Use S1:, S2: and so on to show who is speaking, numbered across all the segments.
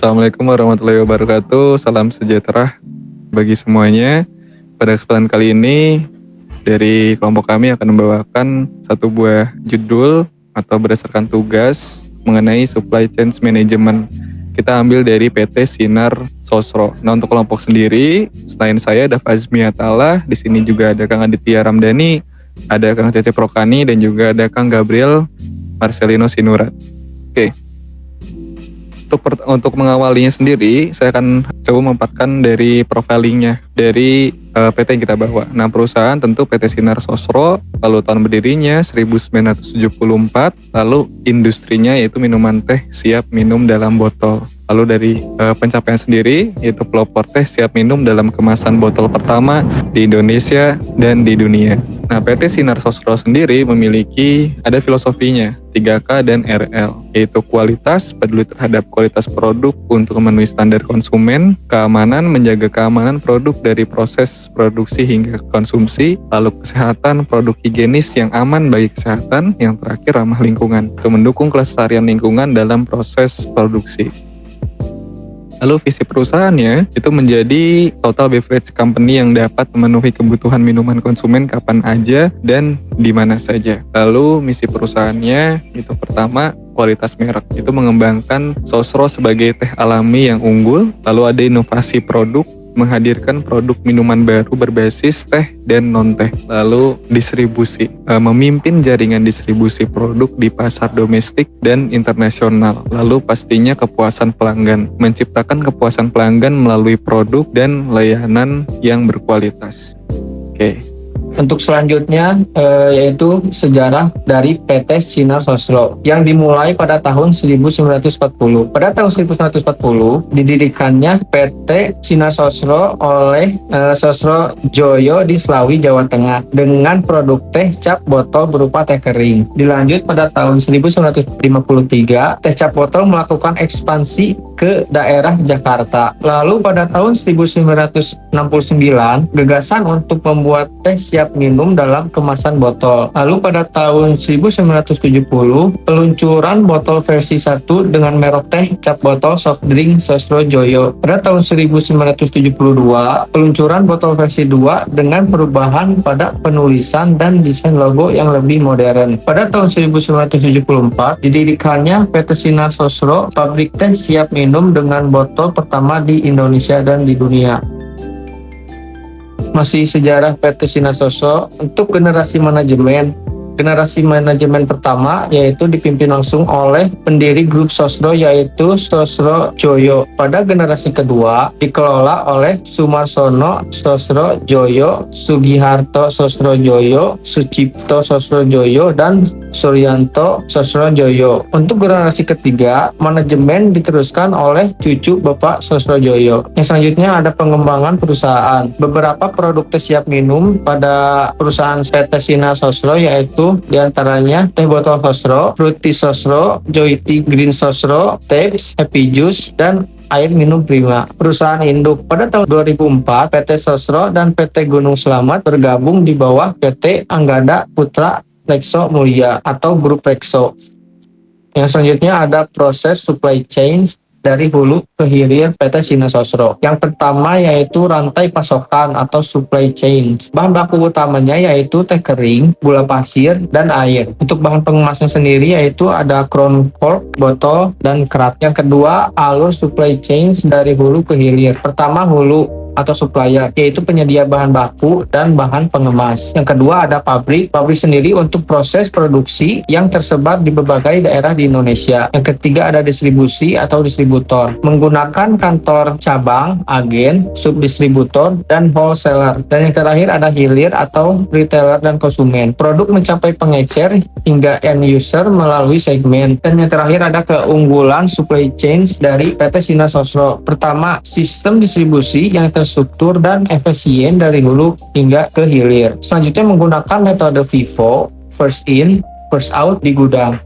S1: Assalamualaikum warahmatullahi wabarakatuh. Salam sejahtera bagi semuanya. Pada kesempatan kali ini, dari kelompok kami akan membawakan satu buah judul atau berdasarkan tugas mengenai supply chain management. Kita ambil dari PT Sinar Sosro. Nah, untuk kelompok sendiri, selain saya ada Fazmi Atala, di sini juga ada Kang Aditya Ramdhani, ada Kang Cecep Rokani, dan juga ada Kang Gabriel Marcelino Sinurat. Oke. Untuk mengawalinya sendiri, saya akan coba memaparkan dari profilingnya dari PT yang kita bawa. Nah, perusahaan tentu PT Sinar Sosro, lalu tahun berdirinya 1974, lalu industrinya yaitu minuman teh siap minum dalam botol. Lalu dari pencapaian sendiri, yaitu pelopor teh siap minum dalam kemasan botol pertama di Indonesia dan di dunia. Nah, PT Sinar Sosro sendiri memiliki ada filosofinya 3K dan RL, yaitu kualitas, peduli terhadap kualitas produk untuk memenuhi standar konsumen, keamanan, menjaga keamanan produk dari proses produksi hingga konsumsi, lalu kesehatan, produk higienis yang aman bagi kesehatan, yang terakhir ramah lingkungan, untuk mendukung kelestarian lingkungan dalam proses produksi. Lalu visi perusahaannya itu menjadi total beverage company yang dapat memenuhi kebutuhan minuman konsumen kapan aja dan di mana saja. Lalu misi perusahaannya itu pertama, kualitas merek, itu mengembangkan Sosro sebagai teh alami yang unggul. Lalu ada inovasi produk, menghadirkan produk minuman baru berbasis teh dan non-teh. Lalu distribusi, memimpin jaringan distribusi produk di pasar domestik dan internasional. Lalu pastinya kepuasan pelanggan, menciptakan kepuasan pelanggan melalui produk dan layanan yang berkualitas. Oke.
S2: Untuk selanjutnya yaitu sejarah dari PT Sinar Sosro yang dimulai pada tahun 1940. Pada tahun 1940 didirikannya PT Sinar Sosro oleh Sosro Joyo di Slawi, Jawa Tengah dengan produk teh cap botol berupa teh kering. Dilanjut pada tahun 1953 teh cap botol melakukan ekspansi ke daerah Jakarta. Lalu pada tahun 1969 gagasan untuk membuat teh siap minum dalam kemasan botol. Lalu pada tahun 1970 peluncuran botol versi 1 dengan merek teh cap botol soft drink Sosro Joyo. Pada tahun 1972 peluncuran botol versi 2 dengan perubahan pada penulisan dan desain logo yang lebih modern. Pada tahun 1974 didirikannya PT Sinar Sosro, pabrik teh siap minum dengan botol pertama di Indonesia dan di dunia. Masih sejarah PT Sinar Sosro. Untuk generasi manajemen pertama yaitu dipimpin langsung oleh pendiri grup Sosro yaitu Sosro Joyo. Pada generasi kedua dikelola oleh Sumarsono Sosro Joyo, Sugiharto Sosro Joyo, Sucipto Sosro Joyo, dan Suryanto Sosro Joyo. Untuk generasi ketiga, manajemen diteruskan oleh cucu Bapak Sosro Joyo. Yang selanjutnya ada pengembangan perusahaan. Beberapa produk teh siap minum pada perusahaan PT Sinar Sosro yaitu diantaranya teh botol Sosro, Fruity Sosro, Joy Tea Green Sosro, Tapes, Happy Juice, dan air minum Prima. Perusahaan induk pada tahun 2004, PT Sosro dan PT Gunung Selamat bergabung di bawah PT Anggada Putra Rexo Mulia atau grup Rexo. Yang selanjutnya ada proses supply chain dari hulu ke hilir PT Sinar Sosro. Yang pertama yaitu rantai pasokan atau supply chain. Bahan baku utamanya yaitu teh kering, gula pasir, dan air. Untuk bahan pengemasan sendiri yaitu ada crown cork, botol, dan kerat. Yang kedua, alur supply chain dari hulu ke hilir. Pertama, hulu atau supplier, yaitu penyedia bahan baku dan bahan pengemas. Yang kedua ada pabrik sendiri untuk proses produksi yang tersebar di berbagai daerah di Indonesia. Yang ketiga ada distribusi atau distributor, menggunakan kantor cabang, agen, subdistributor, dan wholesaler. Dan yang terakhir ada hilir atau retailer dan konsumen. Produk mencapai pengecer hingga end user melalui segmen. Dan yang terakhir ada keunggulan supply chain dari PT Sinar Sosro. Pertama, sistem distribusi yang terstruktur dan efisien dari hulu hingga ke hilir. Selanjutnya menggunakan metode FIFO, first in, first out di gudang.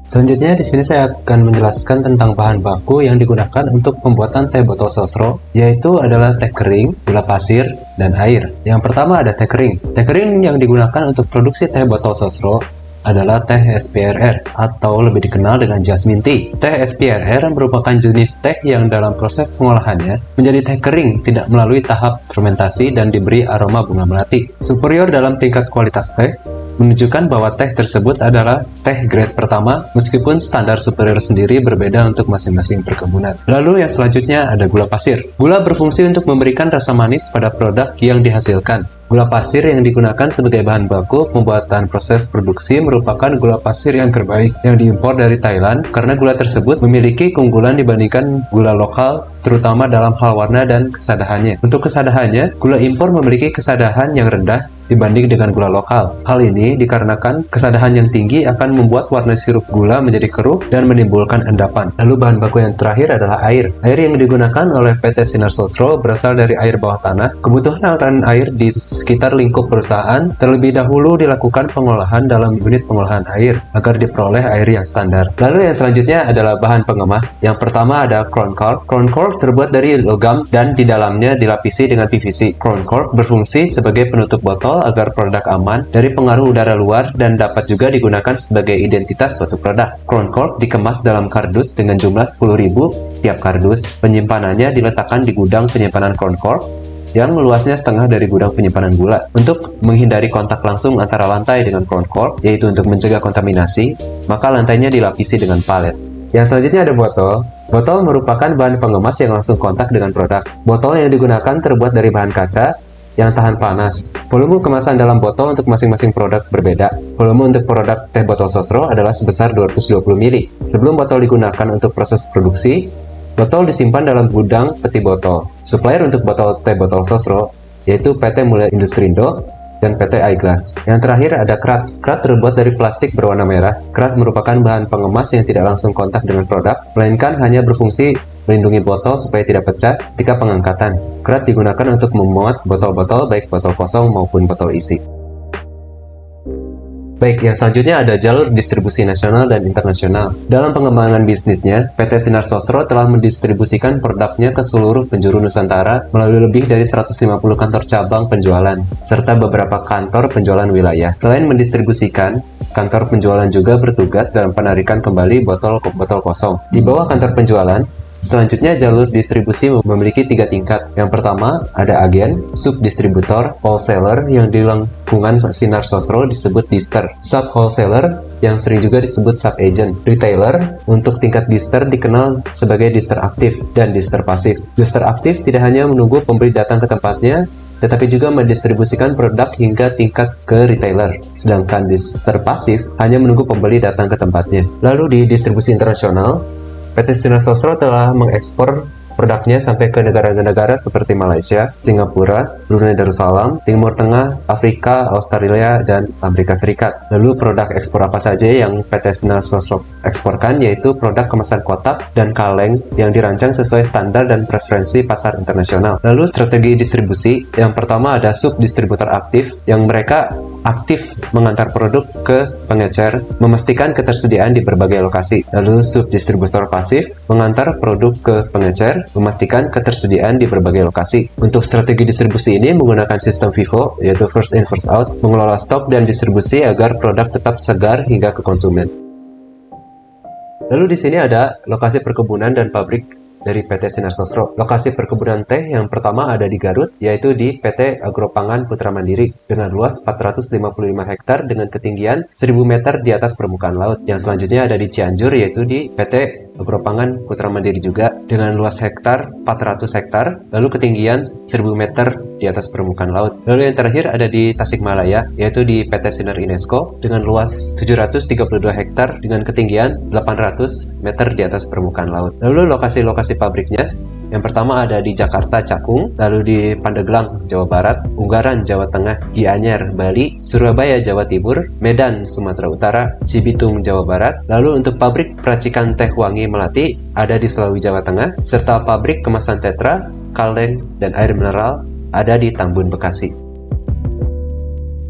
S3: Selanjutnya di sini saya akan menjelaskan tentang bahan baku yang digunakan untuk pembuatan teh botol Sosro, yaitu adalah teh kering, gula pasir, dan air. Yang pertama ada teh kering. Teh kering yang digunakan untuk produksi teh botol Sosro adalah teh SPRR atau lebih dikenal dengan jasmine tea. Teh SPRR merupakan jenis teh yang dalam proses pengolahannya menjadi teh kering tidak melalui tahap fermentasi dan diberi aroma bunga melati. Superior dalam tingkat kualitas teh menunjukkan bahwa teh tersebut adalah teh grade pertama meskipun standar superior sendiri berbeda untuk masing-masing perkebunan. Lalu yang selanjutnya ada gula pasir. Gula berfungsi untuk memberikan rasa manis pada produk yang dihasilkan. Gula pasir yang digunakan sebagai bahan baku pembuatan proses produksi merupakan gula pasir yang terbaik yang diimpor dari Thailand karena gula tersebut memiliki keunggulan dibandingkan gula lokal terutama dalam hal warna dan kesadahannya. Untuk kesadahannya, gula impor memiliki kesadahan yang rendah dibanding dengan gula lokal. Hal ini dikarenakan kesadahan yang tinggi akan membuat warna sirup gula menjadi keruh dan menimbulkan endapan. Lalu bahan baku yang terakhir adalah air. Air yang digunakan oleh PT Sinar Sosro berasal dari air bawah tanah. Kebutuhan aliran air di sekitar lingkup perusahaan terlebih dahulu dilakukan pengolahan dalam unit pengolahan air agar diperoleh air yang standar. Lalu yang selanjutnya adalah bahan pengemas. Yang pertama ada Crown Cork. Crown Cork terbuat dari logam dan di dalamnya dilapisi dengan PVC. Crown Cork berfungsi sebagai penutup botol agar produk aman dari pengaruh udara luar dan dapat juga digunakan sebagai identitas suatu produk. Crown Cork dikemas dalam kardus dengan jumlah 10.000 tiap kardus. Penyimpanannya diletakkan di gudang penyimpanan Crown Cork yang luasnya setengah dari gudang penyimpanan gula. Untuk menghindari kontak langsung antara lantai dengan Crown Cork, yaitu untuk mencegah kontaminasi, maka lantainya dilapisi dengan palet. Yang selanjutnya ada botol. Botol merupakan bahan pengemas yang langsung kontak dengan produk. Botol yang digunakan terbuat dari bahan kaca yang tahan panas. Volume kemasan dalam botol untuk masing-masing produk berbeda. Volume untuk produk teh botol Sosro adalah sebesar 220 ml. Sebelum botol digunakan untuk proses produksi, botol disimpan dalam gudang peti botol. Supplier untuk botol teh botol Sosro yaitu PT Mulia Industrindo dan PT iGlass. Yang terakhir ada kerat. Kerat terbuat dari plastik berwarna merah. Kerat merupakan bahan pengemas yang tidak langsung kontak dengan produk, melainkan hanya berfungsi melindungi botol supaya tidak pecah ketika pengangkatan. Kerat digunakan untuk memuat botol-botol baik botol kosong maupun botol isi. Baik, yang selanjutnya ada jalur distribusi nasional dan internasional. Dalam pengembangan bisnisnya, PT Sinar Sosro telah mendistribusikan produknya ke seluruh penjuru Nusantara melalui lebih dari 150 kantor cabang penjualan, serta beberapa kantor penjualan wilayah. Selain mendistribusikan, kantor penjualan juga bertugas dalam penarikan kembali botol-botol kosong. Di bawah kantor penjualan, selanjutnya jalur distribusi memiliki 3 tingkat. Yang pertama ada agen, subdistributor, wholesaler yang di lingkungan Sinar Sosro disebut dister, sub-wholesaler yang sering juga disebut sub-agent, retailer. Untuk tingkat dister dikenal sebagai dister aktif dan dister pasif. Dister aktif tidak hanya menunggu pembeli datang ke tempatnya, tetapi juga mendistribusikan produk hingga tingkat ke retailer. Sedangkan dister pasif hanya menunggu pembeli datang ke tempatnya. Lalu di distribusi internasional, PT Sinar Sosro telah mengekspor produknya sampai ke negara-negara seperti Malaysia, Singapura, Brunei Darussalam, Timur Tengah, Afrika, Australia, dan Amerika Serikat. Lalu produk ekspor apa saja yang PT Sinar Sosro eksporkan, yaitu produk kemasan kotak dan kaleng yang dirancang sesuai standar dan preferensi pasar internasional. Lalu strategi distribusi, yang pertama ada subdistributor aktif, yang mereka aktif mengantar produk ke pengecer, memastikan ketersediaan di berbagai lokasi. Lalu subdistributor pasif mengantar produk ke pengecer, memastikan ketersediaan di berbagai lokasi. Untuk strategi distribusi ini menggunakan sistem FIFO, yaitu first in first out, mengelola stok dan distribusi agar produk tetap segar hingga ke konsumen. Lalu di sini ada lokasi perkebunan dan pabrik dari PT Sinar Sosro. Lokasi perkebunan teh yang pertama ada di Garut, yaitu di PT Agropangan Putra Mandiri dengan luas 455 hektar dengan ketinggian 1000 meter di atas permukaan laut. Yang selanjutnya ada di Cianjur, yaitu di PT Agropangan Putra Mandiri juga dengan luas hektar 400 hektar, lalu ketinggian 1000 meter di atas permukaan laut. Lalu yang terakhir ada di Tasikmalaya, yaitu di PT Sinar Inesco dengan luas 732 hektar dengan ketinggian 800 meter di atas permukaan laut. Lalu lokasi-lokasi pabriknya, yang pertama ada di Jakarta Cakung, lalu di Pandeglang Jawa Barat, Ungaran Jawa Tengah, Gianyar Bali, Surabaya Jawa Timur, Medan Sumatera Utara, Cibitung Jawa Barat. Lalu untuk pabrik peracikan teh wangi Melati ada di Selawi Jawa Tengah, serta pabrik kemasan tetra, kaleng, dan air mineral ada di Tambun Bekasi.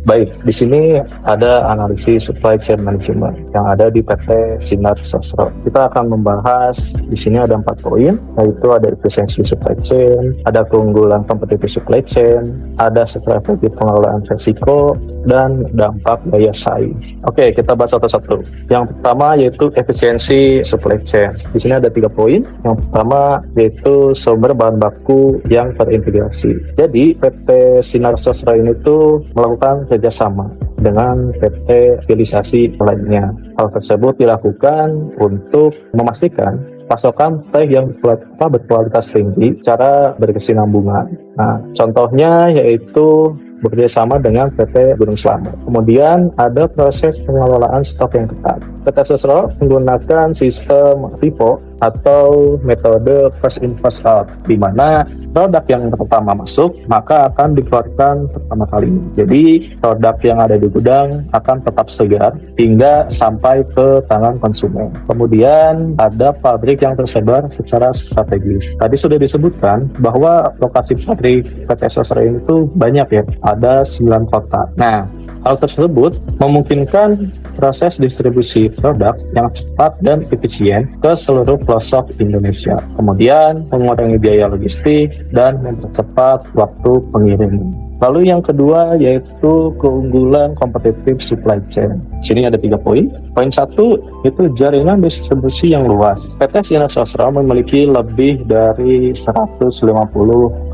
S4: Baik, di sini ada analisis supply chain management yang ada di PT Sinar Sosro. Kita akan membahas di sini ada 4 poin, yaitu ada efisiensi supply chain, ada keunggulan kompetitif supply chain, ada strategi pengelolaan risiko, dan dampak daya saing. Oke, kita bahas satu-satu. Yang pertama yaitu efisiensi supply chain. Di sini ada 3 poin. Yang pertama yaitu sumber bahan baku yang terintegrasi. Jadi PT Sinar Sosro ini tuh melakukan kerjasama dengan PT afiliasi lainnya. Hal tersebut dilakukan untuk memastikan pasokan teh yang berkualitas tinggi secara berkesinambungan. Nah, contohnya yaitu bekerjasama dengan PT Gunung Slamet. Kemudian ada proses pengelolaan stok yang ketat. PT Sosro menggunakan sistem FIFO atau metode first in first out, di mana produk yang pertama masuk maka akan dikeluarkan pertama kali. Jadi produk yang ada di gudang akan tetap segar hingga sampai ke tangan konsumen. Kemudian ada pabrik yang tersebar secara strategis. Tadi sudah disebutkan bahwa lokasi pabrik PT Sosro ini tuh banyak ya, ada 9 kota. Nah, hal tersebut memungkinkan proses distribusi produk yang cepat dan efisien ke seluruh pelosok Indonesia. Kemudian mengurangi biaya logistik dan mempercepat waktu pengiriman. Lalu yang kedua yaitu keunggulan kompetitif supply chain. Sini ada 3 poin. Poin 1 itu jaringan distribusi yang luas. PT Sinar Sosro memiliki lebih dari 150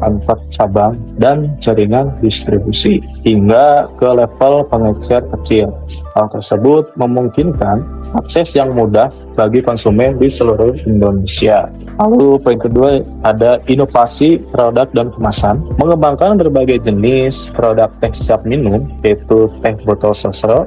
S4: kantor cabang dan jaringan distribusi hingga ke level pengecer kecil. Hal tersebut memungkinkan akses yang mudah bagi konsumen di seluruh Indonesia. Lalu poin kedua ada inovasi produk dan kemasan, mengembangkan berbagai jenis produk teh siap minum, yaitu teh botol Sosro,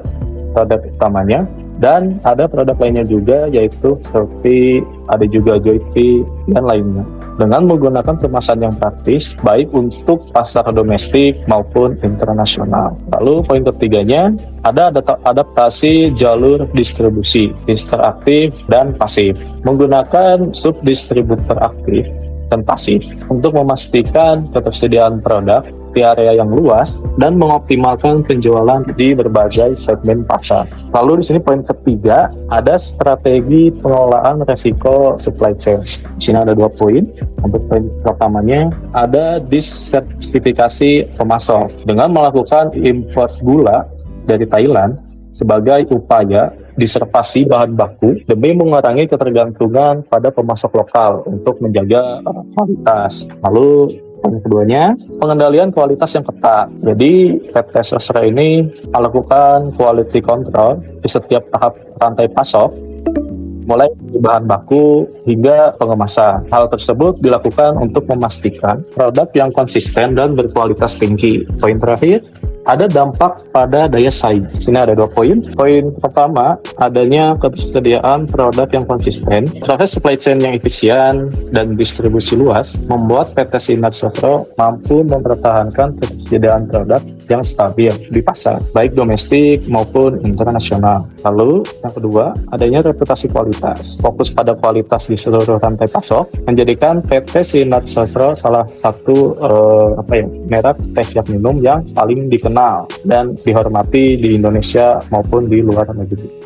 S4: produk utamanya, dan ada produk lainnya juga yaitu seperti ada juga Joyfree dan lainnya. Dengan menggunakan kemasan yang praktis, baik untuk pasar domestik maupun internasional. Lalu poin ketiganya, ada adaptasi jalur distribusi, interaktif dan pasif. Menggunakan subdistributor aktif dan pasif untuk memastikan ketersediaan produk di area yang luas dan mengoptimalkan penjualan di berbagai segmen pasar. Lalu di sini poin ketiga ada strategi pengelolaan resiko supply chain. Di sini ada 2 poin. Untuk poin pertamanya ada disertifikasi pemasok dengan melakukan import gula dari Thailand sebagai upaya diservasi bahan baku demi mengurangi ketergantungan pada pemasok lokal untuk menjaga kualitas. Lalu poin keduanya, pengendalian kualitas yang ketat. Jadi PT Sosro ini melakukan quality control di setiap tahap rantai pasok, mulai dari bahan baku hingga pengemasan. Hal tersebut dilakukan untuk memastikan produk yang konsisten dan berkualitas tinggi. Poin terakhir, ada dampak pada daya saing. Sini ada 2 poin. Poin pertama, adanya ketersediaan produk yang konsisten, proses supply chain yang efisien, dan distribusi luas membuat PT Sinar Sosro mampu mempertahankan ketersediaan produk yang stabil di pasar, baik domestik maupun internasional. Lalu yang kedua, adanya reputasi kualitas. Fokus pada kualitas di seluruh rantai pasok menjadikan PT Sinar Sosro salah satu merek teh siap minum yang paling dikenal dan dihormati di Indonesia maupun di luar negeri.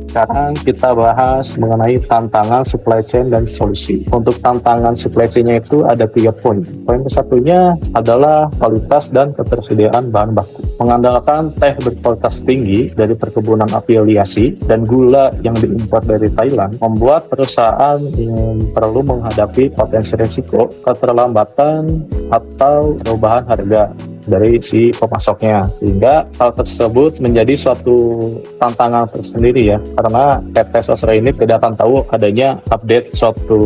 S4: Sekarang kita bahas mengenai tantangan supply chain dan solusi. Untuk tantangan supply chain-nya itu ada 3 poin. Poin kesatunya adalah kualitas dan ketersediaan bahan baku. Mengandalkan teh berkualitas tinggi dari perkebunan afiliasi dan gula yang diimpor dari Thailand membuat perusahaan perlu menghadapi potensi risiko keterlambatan atau perubahan harga dari si pemasoknya, sehingga hal tersebut menjadi suatu tantangan tersendiri ya, karena PT Sosro ini tidak akan tahu adanya update suatu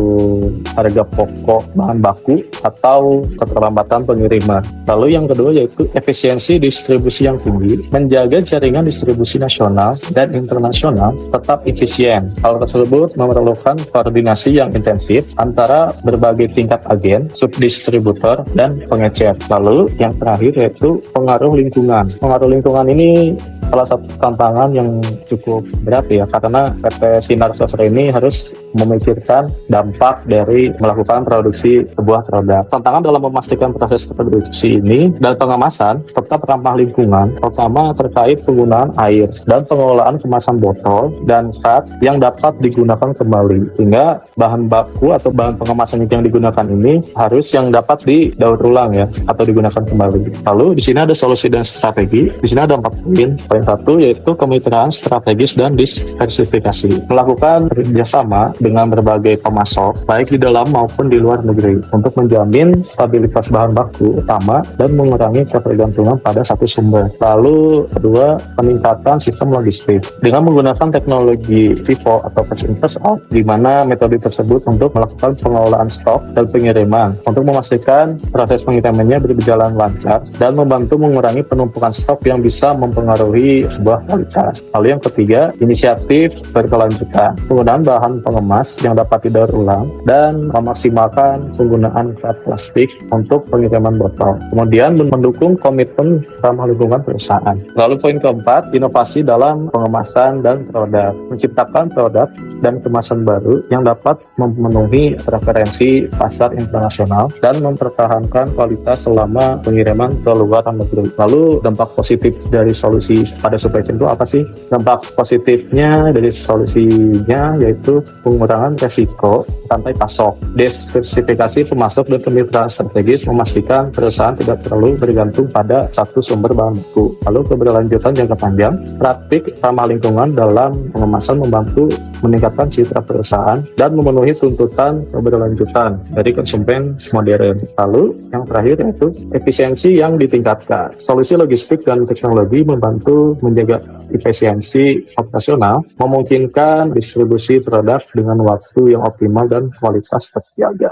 S4: harga pokok bahan baku atau keterlambatan pengiriman. Lalu yang kedua yaitu efisiensi distribusi yang tinggi, menjaga jaringan distribusi nasional dan internasional tetap efisien. Hal tersebut memerlukan koordinasi yang intensif antara berbagai tingkat agen, subdistributor, dan pengecer. Lalu yang terakhir yaitu pengaruh lingkungan. Pengaruh lingkungan ini salah satu tantangan yang cukup berat ya, karena PT Sinar Sosro ini harus memikirkan dampak dari melakukan produksi sebuah produk. Tantangan dalam memastikan proses produksi ini dan pengemasan tetap ramah lingkungan, terutama terkait penggunaan air dan pengelolaan kemasan botol dan cat yang dapat digunakan kembali. Sehingga bahan baku atau bahan pengemasan yang digunakan ini harus yang dapat didaur ulang ya, atau digunakan kembali. Lalu di sini ada solusi dan strategi. Di sini ada 4 poin. Poin 1 yaitu kemitraan strategis dan diversifikasi. Melakukan kerjasama dengan berbagai pemasok, baik di dalam maupun di luar negeri, untuk menjamin stabilitas bahan baku utama dan mengurangi ketergantungan pada satu sumber. Lalu kedua, peningkatan sistem logistik dengan menggunakan teknologi FIFO atau first in first out, di mana metode tersebut untuk melakukan pengelolaan stok dan pengiriman untuk memastikan proses pengirimannya berjalan lancar dan membantu mengurangi penumpukan stok yang bisa mempengaruhi sebuah kualitas. Lalu yang ketiga, inisiatif berkelanjutan, penggunaan bahan pengemas yang dapat didaur ulang dan memaksimalkan penggunaan plat plastik untuk pengiriman botol. Kemudian mendukung komitmen ramah lingkungan perusahaan. Lalu poin keempat, inovasi dalam pengemasan dan produk, menciptakan produk dan kemasan baru yang dapat memenuhi preferensi pasar internasional dan mempertahankan kualitas selama pengiriman ke luar negeri. Lalu dampak positif dari solusi pada supply chain itu apa sih? Dampak positifnya dari solusinya yaitu pengurangan resiko rantai pasok, diversifikasi pemasok dan kemitraan strategis, memastikan perusahaan tidak terlalu bergantung pada satu sumber bahan baku. Lalu keberlanjutan jangka panjang, praktik ramah lingkungan dalam pengemasan membantu meningkatkan citra perusahaan dan memenuhi tuntutan keberlanjutan dari konsumen modern. Lalu yang terakhir yaitu efisiensi yang ditingkatkan. Solusi logistik dan teknologi membantu menjaga efisiensi operasional, memungkinkan distribusi produk dengan waktu yang optimal dan kualitas terjaga.